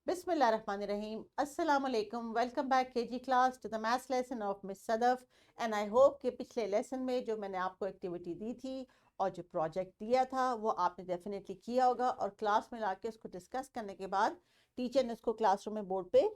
Bismillahirrahmanirrahim. Assalamu alaikum. Welcome back KG class to the maths lesson of Miss Sadaf. And I hope कि पिछले lesson में जो मैंने आपको एक्टिविटी दी थी और जो प्रोजेक्ट दिया था वो आपने डेफिनेटली किया होगा और क्लास में लाके उसको डिस्कस करने के बाद टीचर ने उसको क्लासरूम में बोर्ड पे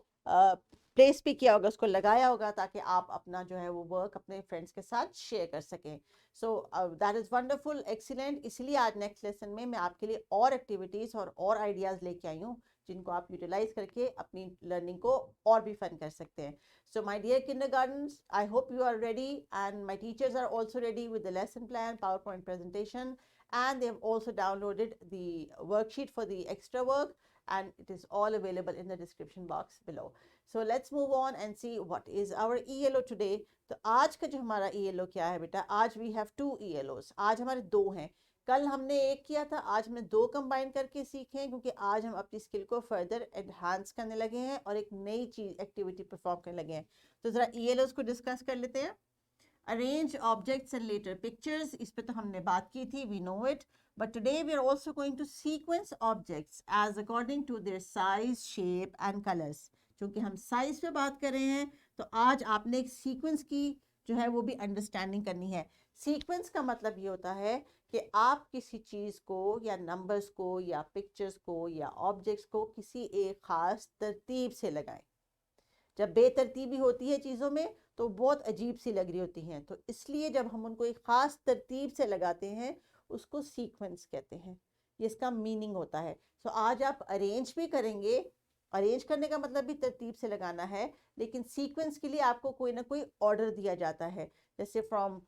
प्लेस भी किया होगा, उसको लगाया होगा ताकि आप अपना जो है वो वर्क अपने फ्रेंड्स के साथ शेयर कर सकें. So that is wonderful, excellent. इसलिए आज नेक्स्ट लेसन में मैं आपके लिए और एक्टिविटीज़ और आइडियाज़ लेके आई हूँ जिनको आप यूटिलाइज करके अपनी लर्निंग को और भी फन कर सकते हैं. So my dear kindergartners, I hope you are ready and my teachers are also ready with the lesson plan, PowerPoint presentation, and they have also downloaded the worksheet for the extra work, and it is all available in the description box below. So let's move on and see what is our ELO today. तो आज का जो हमारा ELO क्या है बेटा, आज we have two ELOs. आज हमारे दो हैं. कल हमने एक किया था, आज हमने दो कंबाइन करके सीखे हैं क्योंकि आज हम अपनी स्किल को फर्दर एनहांस करने लगे हैं और एक नई चीज एक्टिविटी परफॉर्म करने लगे हैं. तो जरा ELOs को डिस्कस कर लेते हैं. Arrange objects and letter pictures, इस पे तो हमने बात की थी, we know it. But today we are also going to sequence objects as according to their size, shape and colours. क्योंकि हम साइज पे बात कर रहे हैं तो आज आपने एक सीक्वेंस की जो है वो भी अंडरस्टैंडिंग करनी है. सीक्वेंस का मतलब ये होता है कि आप किसी चीज़ को या नंबर्स को या पिक्चर्स को या ऑब्जेक्ट्स को किसी एक ख़ास तरतीब से लगाएं. जब बेतरतीबी होती है चीज़ों में तो बहुत अजीब सी लग रही होती हैं, तो इसलिए जब हम उनको एक ख़ास तरतीब से लगाते हैं उसको सीक्वेंस कहते हैं. ये इसका मीनिंग होता है. सो आज आप अरेंज भी करेंगे. अरेंज करने का मतलब भी तरतीब से लगाना है, लेकिन सीक्वेंस के लिए आपको कोई ना कोई ऑर्डर दिया जाता है, जैसे from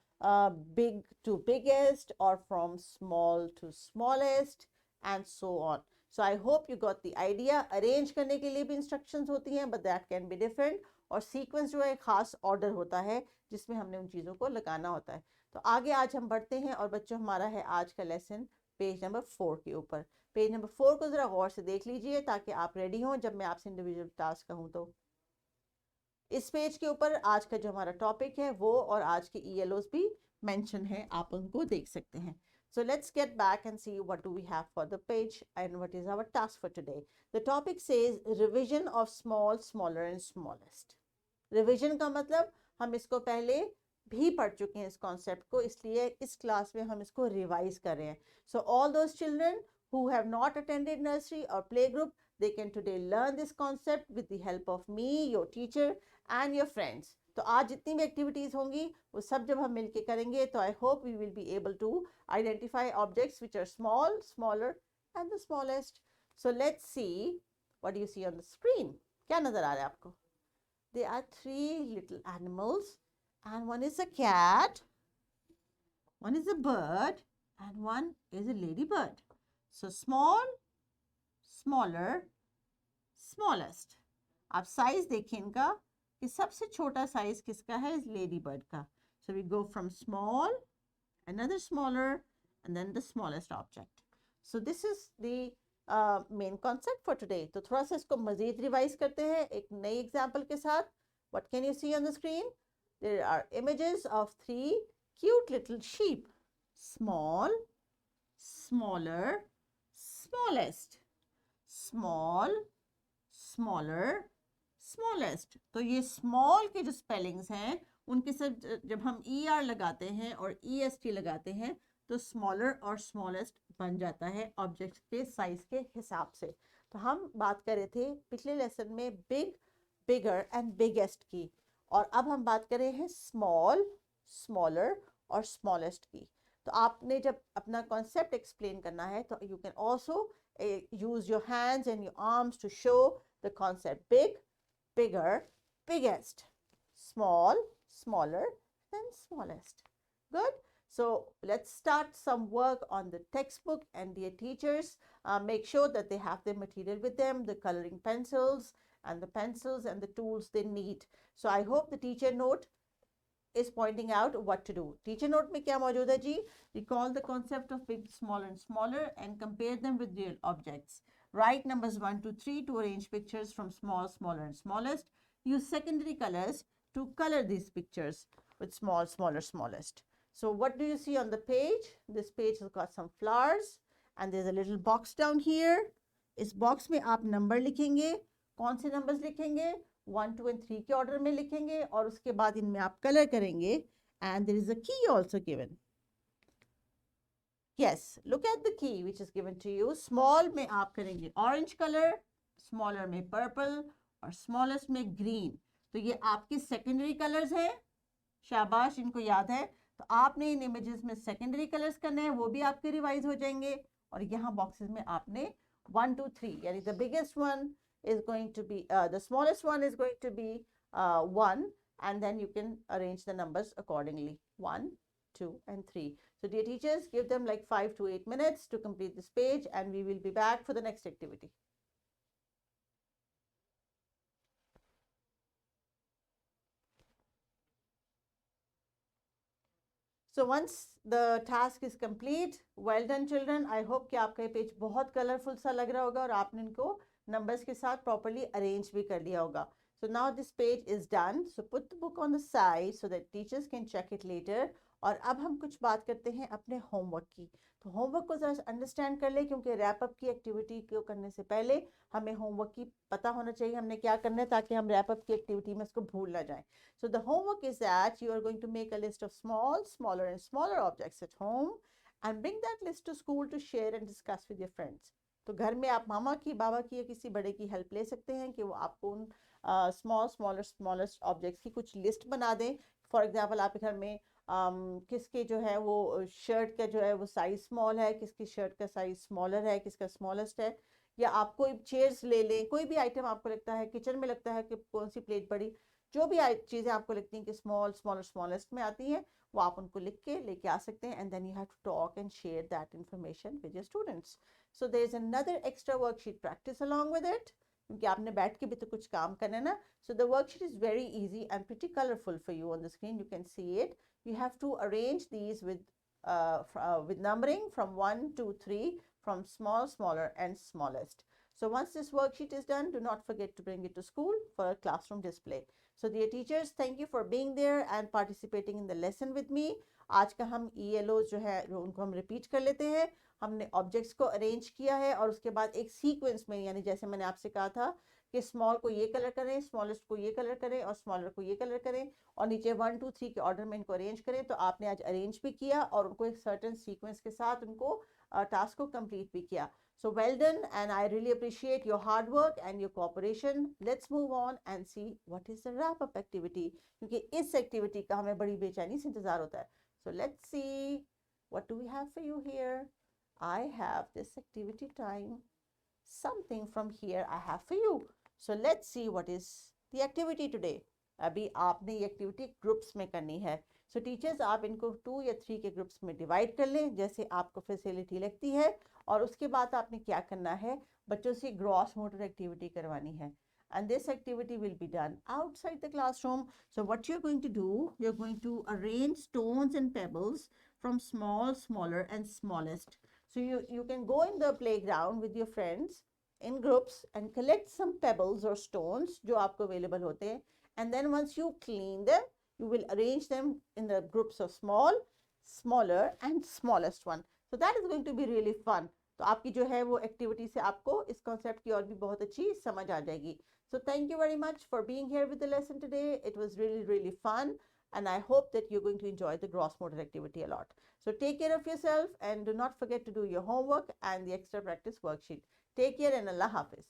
big to biggest or from small to smallest and so on. So I hope you got the idea. Arrange करने के लिए भी instructions होती हैं but that can be different. और sequence जो है खास order होता है जिसमें हमने उन चीज़ों को लगाना होता है. तो आगे आज हम बढ़ते हैं और बच्चों हमारा है आज का लेसन पेज नंबर 4 के ऊपर. पेज नंबर 4 को ज़रा गौर से देख लीजिए ताकि आप रेडी हों जब मैं आपसे इंडिविजुअल टास्क कहूँ. तो इस पेज के ऊपर आज का जो हमारा टॉपिक है वो और आज के ELOs भी मेंशन है, आप उनको देख सकते हैं. So let's get back and see what do we have for the page and what is our task for today. The topic says revision of small, smaller and smallest. Revision का मतलब हम इसको पहले भी पढ़ चुके हैं इस कॉन्सेप्ट को, इसलिए इस क्लास में हम इसको रिवाइज कर रहे हैं. So all those children who have not attended nursery or playgroup, they can today learn this concept with the help of me, your teacher and your friends. तो आज जितनी भी एक्टिविटीज होंगी वो सब जब हम मिलके करेंगे तो I hope we will be able to identify objects which are small, smaller and the smallest. So let's see what you see on the screen. क्या नजर आ रहा है आपको? There are three little animals and one is a cat, one is a bird and one is a ladybird. So small, smaller, smallest. आप size देखिए इनका कि सबसे छोटा साइज किसका है? इस लेडी बर्ड का. So we go from small, another smaller and then the smallest object. So this is the main concept for today. तो थोड़ा सा इसको मजीद रिवाइज करते हैं एक नई एग्जांपल के साथ. What can you see on the screen? There are images of three cute little sheep. Small, smaller, smallest. Small, smaller, smallest. तो ये स्मॉल के जो स्पेलिंग्स हैं उनके साथ जब हम ER लगाते हैं और EST लगाते हैं तो स्मॉलर और स्मॉलेस्ट बन जाता है ऑब्जेक्ट के साइज के हिसाब से. तो हम बात कर रहे थे पिछले लेसन में बिग, बिगर एंड बिगेस्ट की, और अब हम बात कर रहे हैं स्मॉल, स्मॉलर और स्मॉलेस्ट की. तो आपने जब अपना कॉन्सेप्ट एक्सप्लेन करना है तो you can also use your hands and your arms to show the concept. Big, bigger, biggest, small, smaller, and smallest. Good. So let's start some work on the textbook, and dear teachers, make sure that they have the material with them, the coloring pencils and the tools they need. So I hope the teacher note is pointing out what to do. Teacher note में क्या मौजूद है जी? Recall the concept of big, small and smaller and compare them with real objects. Write numbers 1 to 3 to arrange pictures from small, smaller and smallest. Use secondary colors to color these pictures with small, smaller, smallest. So what do you see on the page? This page has got some flowers and there's a little box down here. इस box में आप number लिखेंगे कौन से numbers लिखेंगे? 1, 2 and 3 के order में लिखेंगे और उसके बाद इनमें आप कलर करेंगे एंड देयर इज अ की also given. Yes, look at the key which is given to you. Small में आप करेंगे orange color, smaller में purple और smallest में green. तो ये आपके secondary colors हैं. शाबाश, इनको याद है. तो आपने इन images में secondary colors करने हैं, वो भी आपके रिवाइज हो जाएंगे. और यहाँ boxes में आपने 1, 2, 3 यानी the biggest one is going to be the smallest one is going to be 1, and then you can arrange the numbers accordingly. 1, 2 and 3. So dear teachers, give them like 5 to 8 minutes to complete this page and we will be back for the next activity. So once the task is complete, well done children. I hope कि आपका ये page बहुत colourful सा लग रहा होगा और आपने इनको नंबर्स के साथ प्रॉपर्ली अरेंज भी कर लिया होगा. So now this page is done. So put the book on the side so that teachers can check it later. और अब हम कुछ बात करते हैं अपने होमवर्क की. तो होमवर्क को जरा अंडरस्टैंड कर ले, क्योंकि रैप अप की एक्टिविटी को करने से पहले हमें होमवर्क की पता होना चाहिए हमने क्या करना है, ताकि हम रैप अप की एक्टिविटी में इसको भूल ना जाएं. So the homework is that you are going to make a list of small, smaller and smaller objects at home and bring that list to school to share and discuss with your friends. तो घर में आप मामा की, बाबा की या किसी बड़े की हेल्प ले सकते हैं कि वो आपको उन स्मॉलेस्ट ऑब्जेक्ट्स की कुछ लिस्ट बना दें. फॉर एग्जांपल आपके घर में किसके जो है वो शर्ट का जो है वो साइज स्मॉल है, किसकी शर्ट का साइज स्मॉलर है, किसका स्मॉलेस्ट है. या आप कोई चेयर्स ले लें, कोई भी आइटम आपको लगता है किचन में लगता है कि कौन सी प्लेट बड़ी, जो भी चीज़ें आपको लगती हैं कि स्मॉल, स्मॉलर, स्मॉलेस्ट में आती हैं, वो आप उनको लिख के लेके आ सकते हैं. And then you have to talk and share that information with your students. So there is another extra worksheet practice along with it, क्योंकि आपने बैठ के भी तो कुछ काम करना है ना. So the worksheet is very easy and pretty colourful for you on the screen. You can see it. You have to arrange these with numbering from 1 to 3, from small, smaller and smallest. So once this worksheet is done, do not forget to bring it to school for a classroom display. So dear teachers, thank you for being there and participating in the lesson with me. आज का हम ELOs जो है उनको हम repeat कर लेते हैं. हमने ऑब्जेक्ट्स को अरेंज किया है और उसके बाद एक सीक्वेंस में, यानी जैसे मैंने आपसे कहा था कि स्मॉल को ये कलर करें, स्मॉलेस्ट को ये कलर करें और स्मॉलर को ये कलर करें और नीचे 1, 2, 3 के ऑर्डर में इनको अरेंज करें. तो आपने आज अरेंज भी किया और उनको एक सर्टेन सीक्वेंस के साथ उनको टास्क को कंप्लीट भी किया. So well done, and I really appreciate your hard work and your cooperation. Let's move on and see what is the wrap-up activity, क्योंकि इस एक्टिविटी का हमें बड़ी बेचैनी से इंतजार होता है. So let's see what do we have for you here. I have this activity time. Something from here I have for you. So let's see what is the activity today. अभी आपने ये एक्टिविटी ग्रुप्स में करनी है. सो teachers आप इनको 2 या 3 के ग्रुप्स में डिवाइड कर लें जैसे आपको फैसिलिटी लगती है. और उसके बाद आपने क्या करना है, बच्चों से ग्रॉस मोटर एक्टिविटी करवानी है. And this activity will be done outside the classroom. So what you're going to do, you're going to arrange stones and pebbles from small, smaller and smallest. So you can go in the playground with your friends in groups and collect some pebbles or stones जो आपको available होते हैं. And then once you clean them, you will arrange them in the groups of small, smaller and smallest one. So that is going to be really fun. तो आपकी जो है वो activity से आपको इस कॉन्सेप्ट की और भी बहुत अच्छी समझ आ जाएगी. So thank you very much for being here with the lesson today. It was really fun and I hope that you're going to enjoy the gross motor activity a lot. So take care of yourself and do not forget to do your homework and the extra practice worksheet. Take care and Allah Hafiz.